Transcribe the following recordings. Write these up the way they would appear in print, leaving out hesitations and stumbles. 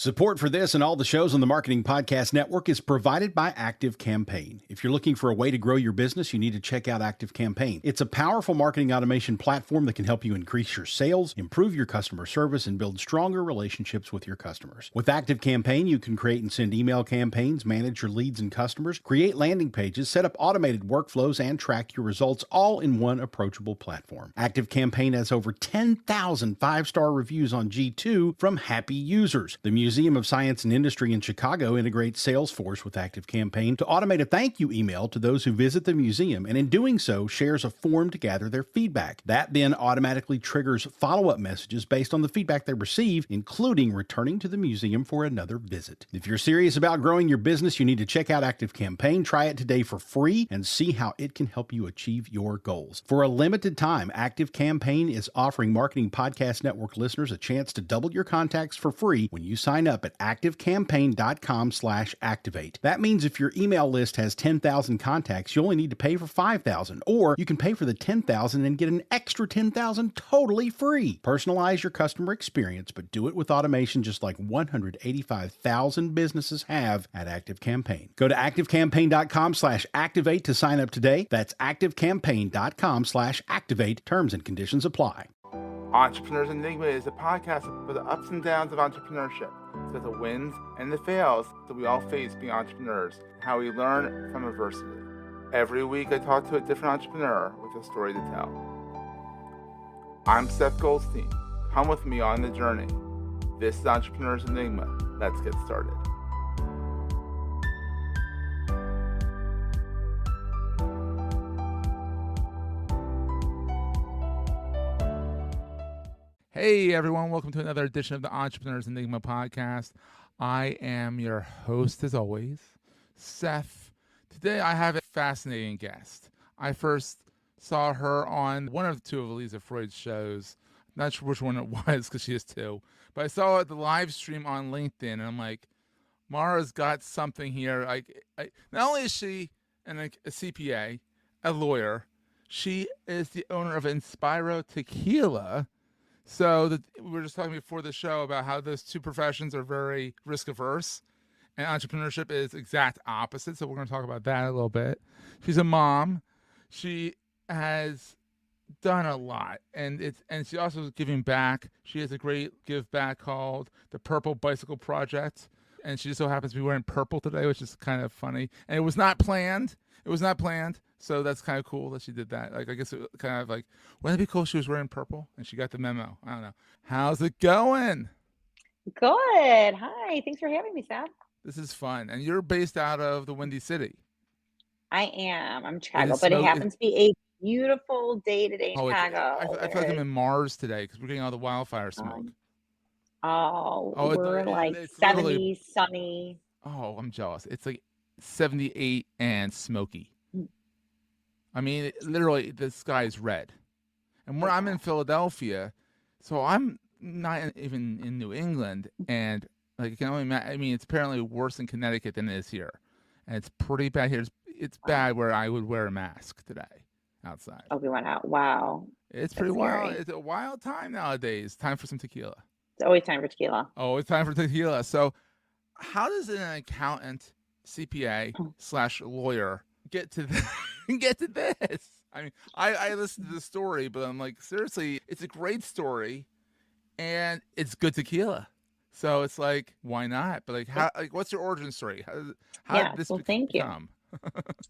Support for this and all the shows on the Marketing Podcast Network is provided by ActiveCampaign. If you're looking for a way to grow your business, you need to check out ActiveCampaign. It's a powerful marketing automation platform that can help you increase your sales, improve your customer service, and build stronger relationships with your customers. With ActiveCampaign, you can create and send email campaigns, manage your leads and customers, create landing pages, set up automated workflows, and track your results all in one approachable platform. ActiveCampaign has over 10,000 five-star reviews on G2 from happy users. The Museum of Science and Industry in Chicago integrates Salesforce with ActiveCampaign to automate a thank you email to those who visit the museum, and in doing so, shares a form to gather their feedback. That then automatically triggers follow-up messages based on the feedback they receive, including returning to the museum for another visit. If you're serious about growing your business, you need to check out ActiveCampaign. Try it today for free and see how it can help you achieve your goals. For a limited time, ActiveCampaign is offering Marketing Podcast Network listeners a chance to double your contacts for free when you sign up at activecampaign.com/activate. That means if your email list has 10,000 contacts, you only need to pay for 5,000, or you can pay for the 10,000 and get an extra 10,000 totally free. Personalize your customer experience, but do it with automation just like 185,000 businesses have at ActiveCampaign. Go to activecampaign.com/activate to sign up today. That's activecampaign.com/activate. Terms and conditions apply. Entrepreneurs Enigma is a podcast for the ups and downs of entrepreneurship. So the wins and the fails that we all face being entrepreneurs, how we learn from adversity. Every week I talk to a different entrepreneur with a story to tell. I'm Seth Goldstein. Come with me on the journey. This is Entrepreneurs Enigma. Let's get started. Hey everyone, welcome to another edition of the Entrepreneurs Enigma podcast. I am your host as always, Seth. Today I have a fascinating guest. I first saw her on one of the two of Elisa Freud's shows. Not sure which one it was because she has two, but I saw the live stream on LinkedIn and I'm like, Mara's got something here. Not only is she a CPA, a lawyer, she is the owner of Inspiro Tequila. So we were just talking before the show about how those two professions are very risk averse, and entrepreneurship is exact opposite. So we're going to talk about that a little bit. She's a mom. She has done a lot, and she also is giving back. She has a great give back called the Purple Bicycle Project, and she just so happens to be wearing purple today, which is kind of funny. And it was not planned. So that's kind of cool that she did that. I guess it kind of like, wouldn't it be cool if she was wearing purple and she got the memo? I don't know. How's it going? Good. Hi. Thanks for having me, Seth. This is fun. And you're based out of the Windy City. I am. I'm Chicago, but it happens to be a beautiful day today in Chicago. I feel like I'm in Mars today because we're getting all the wildfire smoke. We're like 70, sunny. Oh, I'm jealous. It's like 78 and smoky. I mean, literally, the sky is red. And I'm in Philadelphia, so I'm not even in New England. And you can only imagine, I mean, it's apparently worse in Connecticut than it is here. And it's pretty bad here. It's bad where I would wear a mask today outside. Oh, we went out. Wow. It's pretty wild. It's a wild time nowadays. Time for some tequila. It's always time for tequila. Always time for tequila. So how does an accountant, CPA / lawyer get to this? I mean, I listened to the story, but I'm like, seriously, it's a great story, and it's good tequila. So it's like, why not? But what's your origin story? How did this thank become?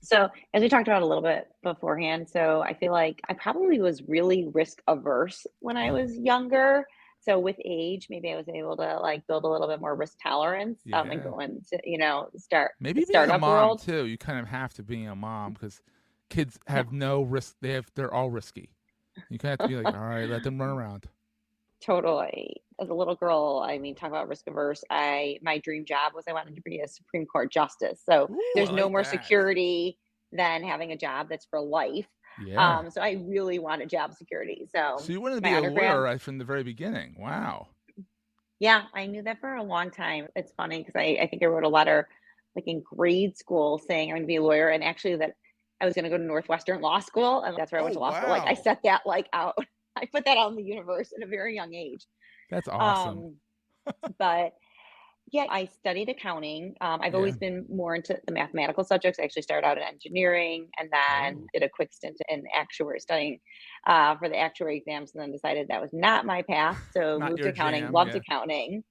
So as we talked about a little bit beforehand, so I feel like I probably was really risk averse when I was younger. So with age, maybe I was able to build a little bit more risk tolerance and go into, start maybe the startup being a mom world too. You kind of have to be a mom because kids have no risk. They're all risky. You kind of have to be like, all right, let them run around. Totally. As a little girl, I mean, talk about risk averse. My dream job was I wanted to be a Supreme Court justice. So there's no more security than having a job that's for life. Yeah. So I really wanted job security. So you wanted to be a lawyer right from the very beginning. Wow. Yeah, I knew that for a long time. It's funny because I think I wrote a letter in grade school saying I'm going to be a lawyer, and actually that I was going to go to Northwestern Law School, and that's where I went to law school. I set that out. I put that out in the universe at a very young age. That's awesome. But Yeah, I studied accounting. I've Yeah. always been more into the mathematical subjects. I actually started out in engineering and then Oh, did a quick stint in actuary studying for the actuary exams, and then decided that was not my path. So not moved to your accounting, jam. loved Yeah. accounting.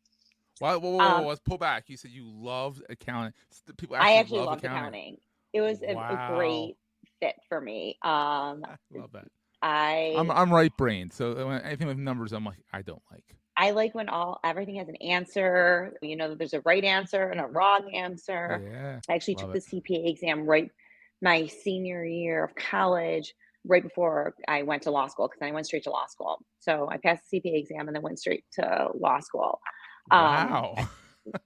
Whoa, whoa, whoa, whoa, Um, let's pull back. You said you loved accounting. People I actually actually love loved accounting. accounting. It was a Wow. great fit for me. I love that. I'm I I'm right brained, so anything with numbers, I'm like, I don't like. I like when everything has an answer. You know that there's a right answer and a wrong answer. Yeah. I actually Love took it. the CPA exam right my senior year of college, right before I went to law school, because I went straight to law school. So I passed the CPA exam and then went straight to law school. Um, Wow.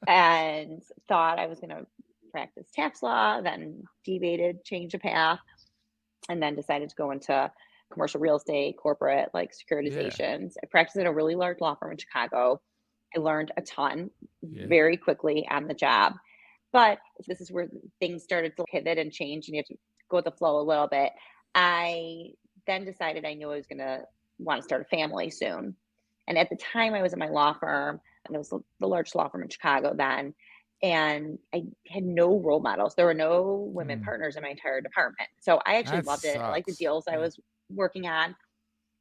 and thought I was going to practice tax law, then debated, changed a path, and then decided to go into commercial real estate, corporate, like Yeah. securitizations. I practiced at a really large law firm in Chicago. I learned a ton Yeah. very quickly on the job. But this is where things started to pivot and change, and you have to go with the flow a little bit. I then decided I knew I was going to want to start a family soon. And at the time, I was at my law firm, and it was the largest law firm in Chicago then. And I had no role models. There were no women Hmm. partners in my entire department. So I actually That loved it. I liked the sucks. deals I Yeah. was working on.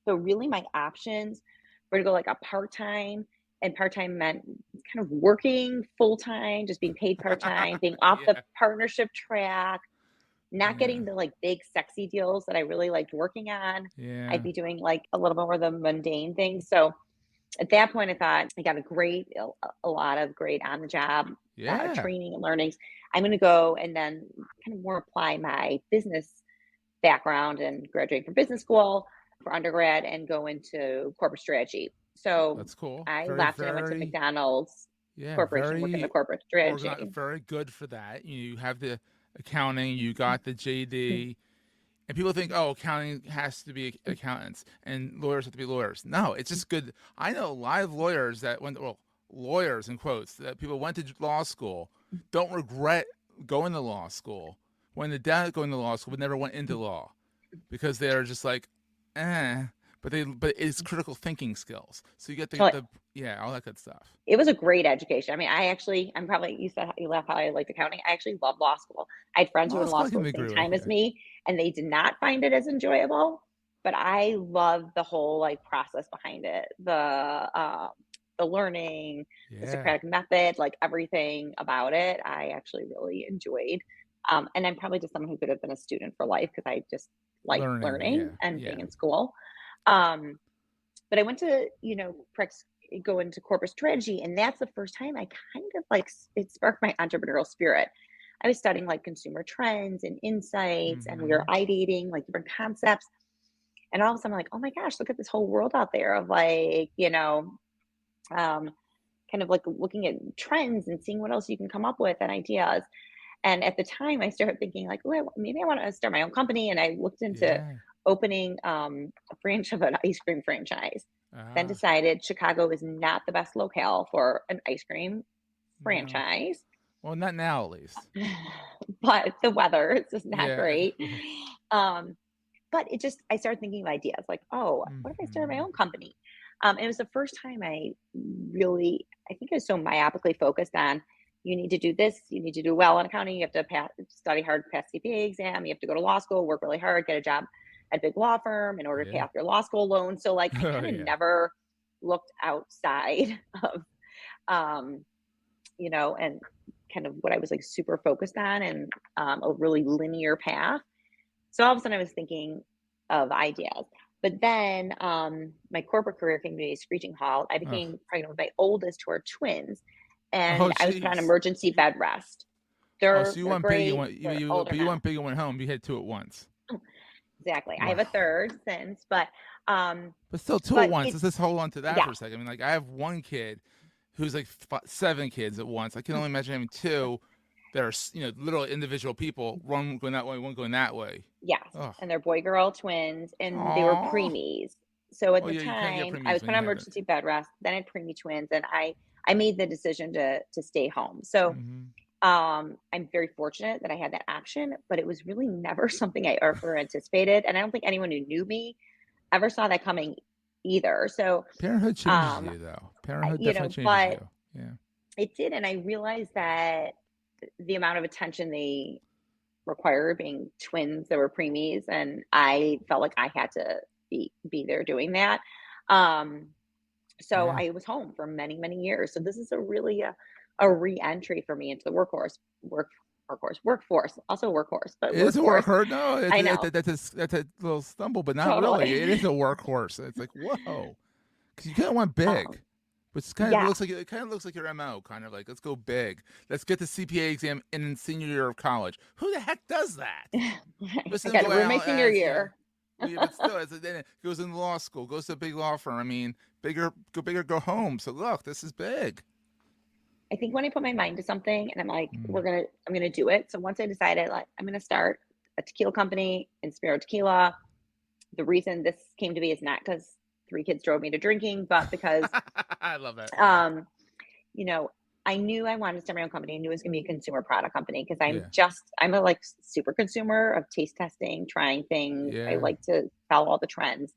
So really, my options were to go like a part time, and part time meant kind of working full time, just being paid part time, being off the Yeah. partnership track, not Yeah. getting the like big sexy deals that I really liked working on. I'd Yeah. be doing like a little bit more of the mundane things. So at that point, I thought I got a lot of great on the job Yeah. training and learnings. I'm going to go and then kind of more apply my business background and graduate from business school for undergrad and go into corporate strategy. So That's cool. I Very, left and I went to very, McDonald's yeah, Corporation, working the very corporate strategy. very good for that. You have the accounting, you got the JD, and people think, oh, accounting has to be accountants and lawyers have to be lawyers. No, it's just good. I know a lot of lawyers that went, well, lawyers in quotes, that people went to law school, don't regret going to law school. When the dad going to law school, but never went into law because they're just like, eh. But it's critical thinking skills. So you get So the yeah, all that good stuff. it was a great education. I mean, I'm probably, you said you laugh how I liked accounting. I actually love law school. I had friends who were Law in law school I school can at the same agree with. time as Yeah, me, and they did not find it as enjoyable. But I love the whole like process behind it, the learning, the yeah, Socratic method, like everything about it. I actually really enjoyed. And I'm probably just someone who could have been a student for life because I just like learning. learning Yeah, and yeah. being in school. Um, but I went to, go into corporate strategy, and that's the first time I kind of like it sparked my entrepreneurial spirit. I was studying like consumer trends and insights, and we were Mm-hmm. ideating like different concepts. And all of a sudden, I'm like, oh my gosh, look at this whole world out there of like, um, kind of like looking at trends and seeing what else you can come up with and ideas. And at the time, I started thinking like, oh, maybe I want to start my own company. And I looked into Yeah. opening a branch of an ice cream franchise. Then Ah, decided Chicago is not the best locale for an ice cream no. franchise, Well, not now at least. but the weather is just not Yeah. great. Um, but I started thinking of ideas like, oh, what if I started my Mm-hmm. own company? It was the first time I think I was so myopically focused on, you need to do this, you need to do well in accounting, you have to study hard, pass CPA exam, you have to go to law school, work really hard, get a job at a big law firm in order to pay Yeah. off your law school loan. So like I Oh kind of yeah. never looked outside of, um, and kind of what I was like super focused on, and a really linear path. So all of a sudden I was thinking of ideas. But then my corporate career came to a screeching halt. I Oh. became pregnant with my oldest, who are twins, Oh and I was put on jeez. emergency bed rest. Oh, so you They're went big. You great. went They're older but you now. went big and went home. You had two at once. Exactly. I have a Wow. third since, um, But still, two at but once. it Let's just hold on to that yeah, for a second. I mean, like I have one kid who's like seven kids at once. I can only imagine having two that are literally individual people. One going that way, one going that way. yes, Oh. and they're boy girl twins, and they were Aw. preemies. So at Oh the yeah, you can't get time, I preemies was when put you on have it. emergency bed rest. Then I had preemie twins, and I made the decision to stay home. So Mm-hmm. I'm very fortunate that I had that option, but it was really never something I ever anticipated, and I don't think anyone who knew me ever saw that coming either. So, Parenthood changes um, you, though. Parenthood definitely changes but you. Yeah. It did, and I realized that the amount of attention they require being twins that were preemies, and I felt like I had to be there doing that. Um, so Yeah. I was home for many, many years. So this is a really a re-entry for me into the workforce, also workhorse, but It is a workforce. workhorse. No, I know, that's a little stumble, but not really. totally. It is a workhorse. It's like, whoa. Because you kind of went um, big. But yeah, it kind of looks like your MO, kind of like, let's go big. Let's get the CPA exam in senior year of college. Who the heck does that? I Listen, got go to ruin my out senior as year. well, yeah, but still, then it goes into law school, goes to a big law firm. I mean, go bigger, go home. So look, this is big. I think when I put my mind to something and I'm like, Mm. I'm gonna do it. So once I decided, like, I'm gonna start a tequila company, Inspiro Tequila. The reason this came to be is not because three kids drove me to drinking, but because, I love that. Yeah, um, you know, I knew I wanted to start my own company. I knew it was gonna be a consumer product company because yeah, I'm a like super consumer of taste testing, trying things. I yeah. like to follow all the trends.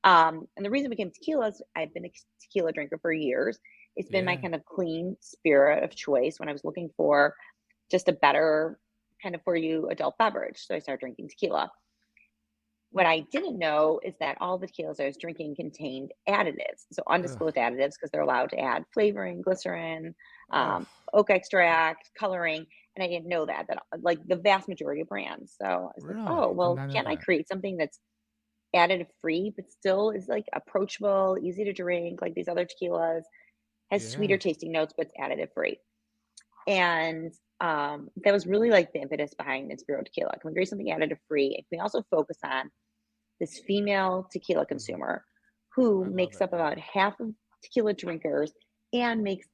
And the reason it became tequila is I've been a tequila drinker for years. It's been my Yeah. kind of clean spirit of choice when I was looking for just a better kind of for you adult beverage. So I started drinking tequila. What I didn't know is that all the tequilas I was drinking contained additives, so Ugh. undisclosed additives, because they're allowed to add flavoring, glycerin, Oh, oak extract, coloring, and I didn't know that like the vast majority of brands. So I was like, oh really? Did well, not know can't I that. create something that's additive free, but still is like approachable, easy to drink, like these other tequilas, has Yeah. sweeter tasting notes, but it's additive free. And that was really like the impetus behind Inspiro Tequila. Can we create something additive free? And can we also focus on this female tequila Mhm. consumer who I love makes it. up Yeah. about half of tequila drinkers and makes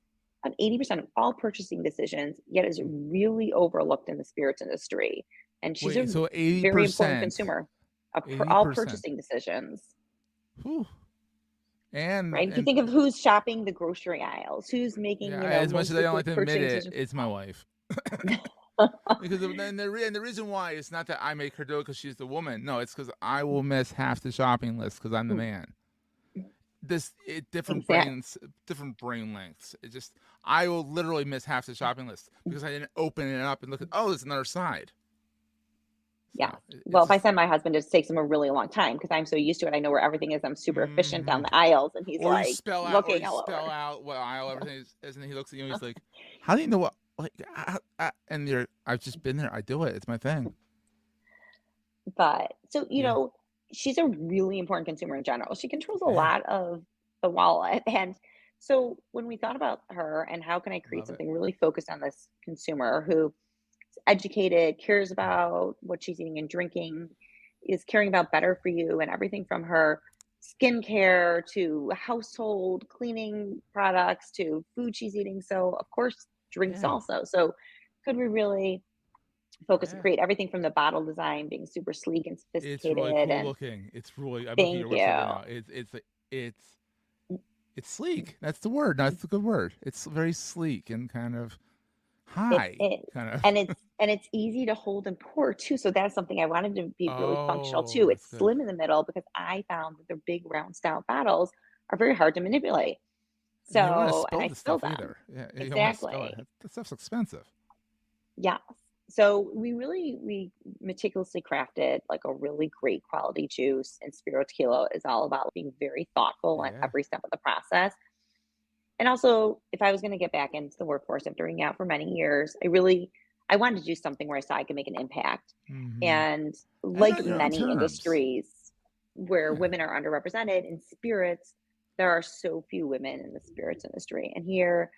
about 80% of all purchasing decisions, yet is Mm. really overlooked in the spirits industry. And she's Wait, a so very important 80%, consumer of all 80%. purchasing decisions. Whew. And Right? If you and think of who's shopping the grocery aisles, who's making, yeah, as much most as of I the don't like to admit purchasing it, decisions. it's my wife. Because and the reason why is not that I make her do it because she's the woman. No, it's because I will miss half the shopping list because I'm the man. Exactly. Different brain lengths. It just I will literally miss half the shopping list because I didn't open it up and look at, oh, there's another side. Yes. So it's Well, if I just send my husband, it just takes him a really long time because I'm so used to it. I know where everything is. I'm super efficient down hmm the aisles, and he's like or looking you all spell over. out what aisle everything is, and he looks at you and he's like, how do you know what? Like, and I've just been there. I do it. It's my thing. But so, Yeah, she's a really important consumer in general. She controls a yeah, lot of the wallet. And so when we thought about her and how can I create love it. something really focused on this consumer who is educated, cares about what she's eating and drinking, is caring about better for you and everything from her skincare to household cleaning products to food she's eating. So of course drinks Yeah, also. So could we really focus and yeah. create everything from the bottle design being super sleek and It's really sophisticated cool and looking. It's really. I'm looking at thank your website right you. now. It's it's sleek. That's the word. That's the good word. It's very sleek and kind of It high, is. kind of. And it's easy to hold and pour too. So that's something I wanted to be really functional Oh, too. that's It's good. slim in the middle because I found that the big round stout bottles are very hard to manipulate. And you don't want to So, and spill I the spill stuff them. either. Yeah, you don't want to spill it. Exactly. That stuff's expensive. Yes. So we meticulously crafted like a really great quality juice, and Spiro Tequila is all about being very thoughtful on Yeah. every step of the process. And also, if I was going to get back into the workforce after being out for many years, I wanted to do something where I saw I could make an impact. Mm-hmm. And And like on your own many terms. industries where Yeah. women are underrepresented in spirits, there are so few women in the spirits industry. And here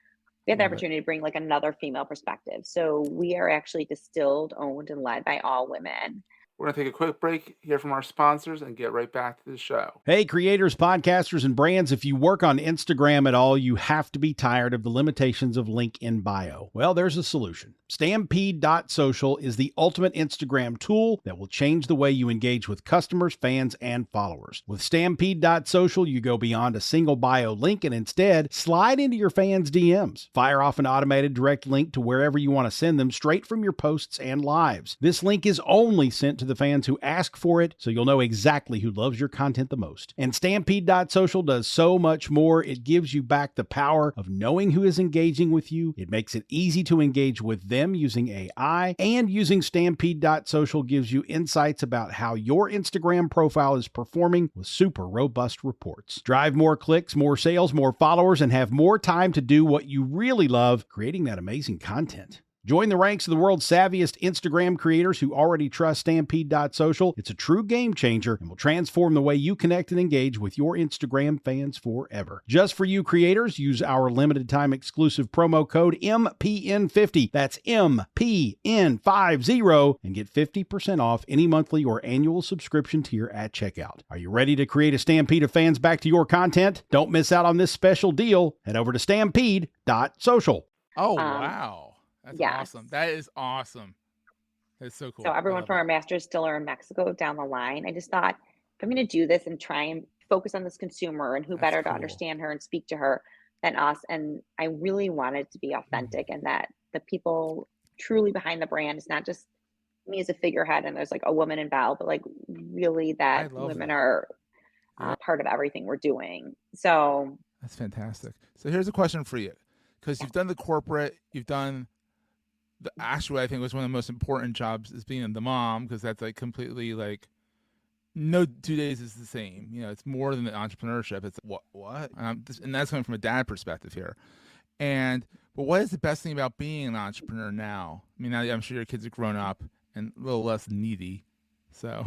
we have the Love it. opportunity to bring like another female perspective. So we are actually distilled, owned, and led by all women. We're going to take a quick break, hear from our sponsors, and get right back to the show. Hey, creators, podcasters, and brands, if you work on Instagram at all, you have to be tired of the limitations of link in bio. Well, there's a solution. Stampede.social is the ultimate Instagram tool that will change the way you engage with customers, fans, and followers. With Stampede.social, you go beyond a single bio link and instead slide into your fans' DMs. Fire off an automated direct link to wherever you want to send them straight from your posts and lives. This link is only sent to the fans who ask for it, so you'll know exactly who loves your content the most. And Stampede.social does so much more. It gives you back the power of knowing who is engaging with you. It makes it easy to engage with them using AI, and using Stampede.social gives you insights about how your Instagram profile is performing with super robust reports. Drive more clicks, more sales, more followers, and have more time to do what you really love, creating that amazing content. Join the ranks of the world's savviest Instagram creators who already trust Stampede.social. It's a true game changer and will transform the way you connect and engage with your Instagram fans forever. Just for you creators, use our limited time exclusive promo code MPN50. That's MPN50 and get 50% off any monthly or annual subscription tier at checkout. Are you ready to create a stampede of fans back to your content? Don't miss out on this special deal. Head over to Stampede.social. Oh, wow. That's Yes. awesome. That is awesome. That's so cool. So everyone from our master's still are in Mexico down the line. I just thought, if I'm going to do this and try and focus on this consumer, and who That's better to cool. understand her and speak to her than us. And I really wanted to be authentic, and that the people truly behind the brand is not just me as a figurehead and there's like a woman involved, but like really that women are part of everything we're doing. So that's fantastic. So here's a question for you, because you've done the corporate, you've done actually, I think was one of the most important jobs is being the mom, because that's like completely like no 2 days is the same. You know, it's more than the entrepreneurship. It's what? And that's coming from a dad perspective here. But what is the best thing about being an entrepreneur now? I mean, I'm sure your kids are grown up and a little less needy. So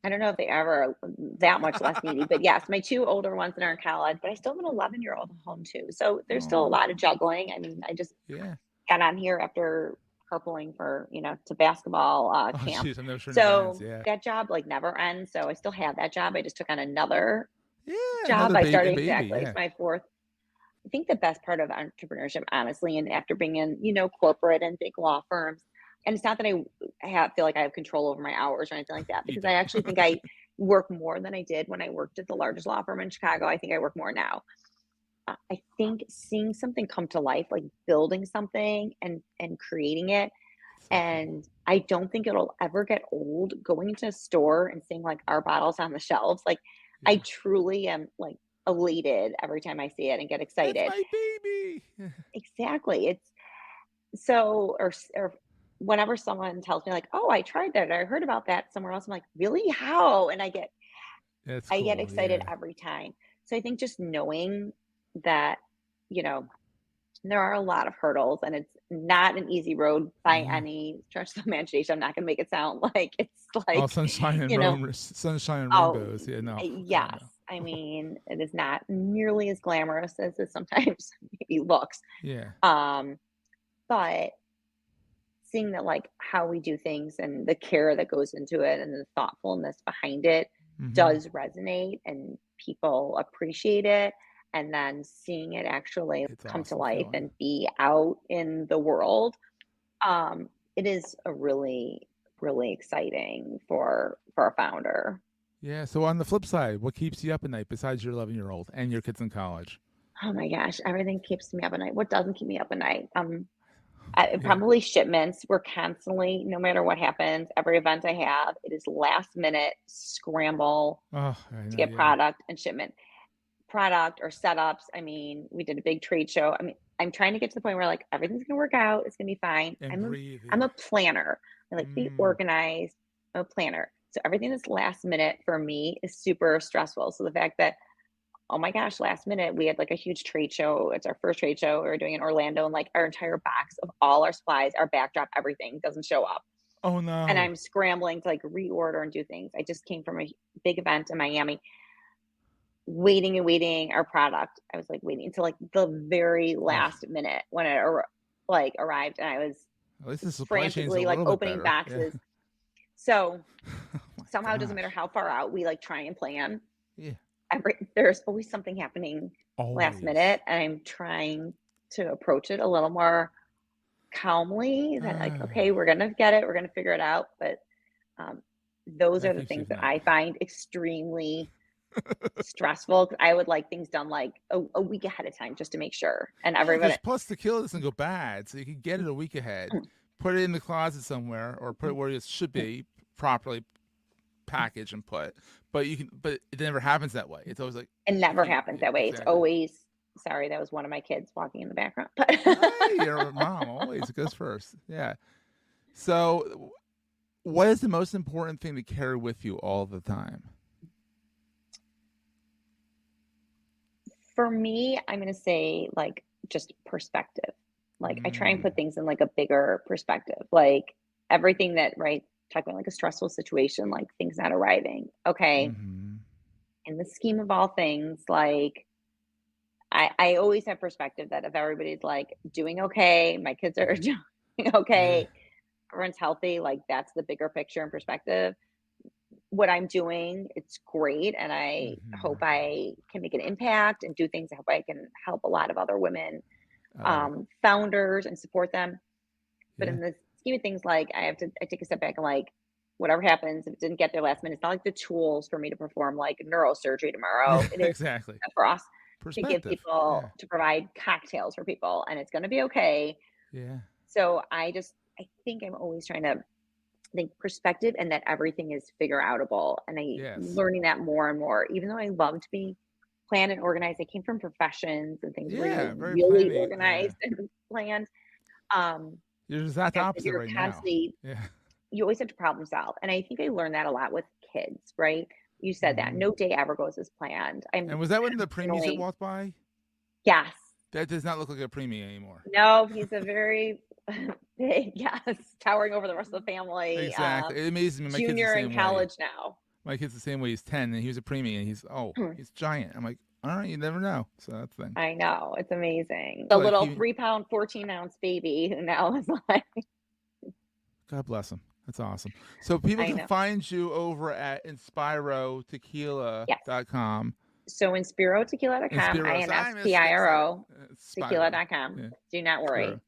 I don't know if they ever are that much less needy, but yes, my two older ones that are in college, but I still have an 11-year-old at home too. So there's still a lot of juggling. I mean, I just got on here after carpooling for, to basketball camp. Geez, I'm never sure so that job like never ends. So I still have that job. I just took on another job. Another I started baby, it's my fourth. I think the best part of entrepreneurship, honestly, and after being in, corporate and big law firms, and it's not that I feel like I have control over my hours or anything like that, because I actually think I work more than I did when I worked at the largest law firm in Chicago. I think I work more now. I think seeing something come to life, like building something and creating it. And I don't think it'll ever get old going into a store and seeing like our bottles on the shelves. Like I truly am like elated every time I see it and get excited. That's my baby. Exactly. It's so, or whenever someone tells me like, oh, I tried that, or I heard about that somewhere else, I'm like, really? How? And I get excited every time. So I think just knowing that, there are a lot of hurdles, and it's not an easy road by any stretch of the imagination. I'm not going to make it sound like it's like all sunshine and sunshine and rainbows. Yes. I mean, it is not nearly as glamorous as it sometimes maybe looks. Yeah. But seeing that like how we do things and the care that goes into it and the thoughtfulness behind it does resonate, and people appreciate it. And then seeing it actually come to life and be out in the world, it is a really, really exciting for a founder. Yeah. So on the flip side, what keeps you up at night besides your 11-year-old and your kids in college? Oh my gosh, everything keeps me up at night. What doesn't keep me up at night? Probably shipments. We're constantly, no matter what happens, every event I have, it is last minute scramble to get product and shipment. Product or setups. I mean, we did a big trade show. I mean, I'm trying to get to the point where like everything's gonna work out. It's gonna be fine. I'm a planner. I like be organized. I'm a planner. So everything that's last minute for me is super stressful. So the fact that, oh my gosh, last minute we had like a huge trade show. It's our first trade show we were doing in Orlando, and like our entire box of all our supplies, our backdrop, everything doesn't show up. Oh no. And I'm scrambling to like reorder and do things. I just came from a big event in Miami. Waiting our product. I was like waiting until like the very last minute when it arrived, and I was frantically like opening boxes. So somehow it doesn't matter how far out we like try and plan. There's always something happening last minute, and I'm trying to approach it a little more calmly. That like, okay, we're gonna get it, we're gonna figure it out. But those are the things that I find extremely stressful, because I would like things done like a week ahead of time just to make sure. And everybody plus the kill doesn't go bad, so you can get it a week ahead, put it in the closet somewhere, or put it where it should be, properly package and put, but it never happens that way. It's always like It never happens that way. Exactly. It's always, sorry, that was one of my kids walking in the background. But Hey, your mom always goes first. Yeah. So what is the most important thing to carry with you all the time? For me, I'm going to say like just perspective. Like I try and put things in like a bigger perspective, like everything that, right, talk about like a stressful situation, like things not arriving. Okay. In the scheme of all things, like I always have perspective that if everybody's like doing okay, my kids are doing okay, everyone's healthy, like that's the bigger picture and perspective. What I'm doing, it's great. And I hope I can make an impact and do things. I hope I can help a lot of other women, founders, and support them. But in the scheme of things, like I take a step back and like, whatever happens, if it didn't get there last minute, it's not like the tools for me to perform like neurosurgery tomorrow. It is Exactly. for us to give Perspective. people, to provide cocktails for people, and it's going to be okay. Yeah. So I think I'm always trying to think perspective and that everything is figure outable. And I'm learning that more and more, even though I love to be planned and organized. I came from professions and things where you're really organized and planned. You're just that opposite you're right constantly, now. Yeah. You always have to problem solve. And I think I learned that a lot with kids, right? You said that no day ever goes as planned. And was that when the preemies that walked by? Yes. That does not look like a preemie anymore. No, he's a very big, towering over the rest of the family. Exactly. It amazes me. My junior kid's the same in college way. now. My kid's the same way. He's 10 and he was a preemie and he's giant. I'm like, all right, you never know. So that's the thing. I know. It's amazing. The little 3-pound, 14-ounce baby who now is like. God bless him. That's awesome. So people can find you over at InspiroTequila.com. So InspiroTequila.com, INSPIRO, tequila.com. Yeah. Do not worry. True.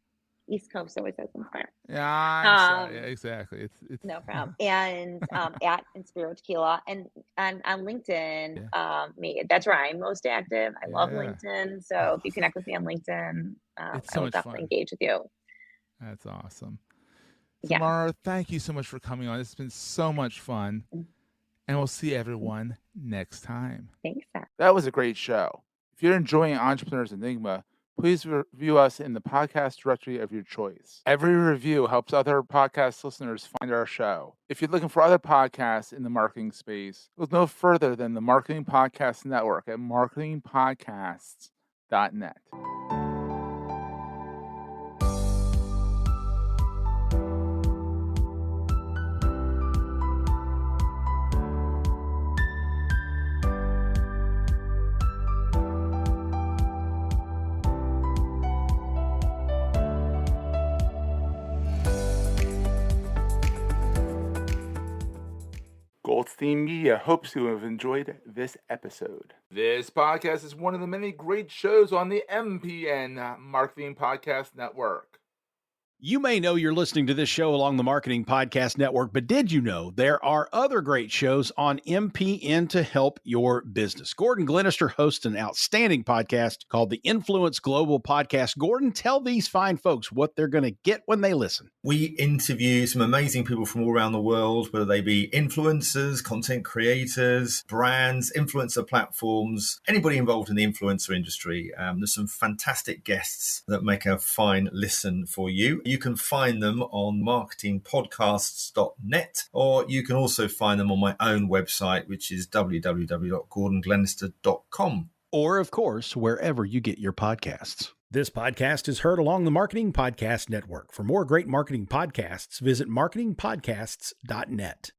East Coast always says Inspire. Yeah, exactly. It's no problem. And at Inspiro Tequila and on LinkedIn, that's where I'm most active. I love LinkedIn. So if you connect with me on LinkedIn, I will definitely engage with you. That's awesome. Samara, thank you so much for coming on. It's been so much fun. And we'll see everyone next time. Thanks, Seth. That was a great show. If you're enjoying Entrepreneurs Enigma, please review us in the podcast directory of your choice. Every review helps other podcast listeners find our show. If you're looking for other podcasts in the marketing space, look no further than the Marketing Podcast Network at marketingpodcasts.net. Goldstein Media hopes you have enjoyed this episode. This podcast is one of the many great shows on the MPN Marketing Podcast Network. You may know you're listening to this show along the Marketing Podcast Network, but did you know there are other great shows on MPN to help your business? Gordon Glenister hosts an outstanding podcast called the Influence Global Podcast. Gordon, tell these fine folks what they're going to get when they listen. We interview some amazing people from all around the world, whether they be influencers, content creators, brands, influencer platforms, anybody involved in the influencer industry. There's some fantastic guests that make a fine listen for you. You can find them on marketingpodcasts.net, or you can also find them on my own website, which is www.gordonglenister.com. Or, of course, wherever you get your podcasts. This podcast is heard along the Marketing Podcast Network. For more great marketing podcasts, visit marketingpodcasts.net.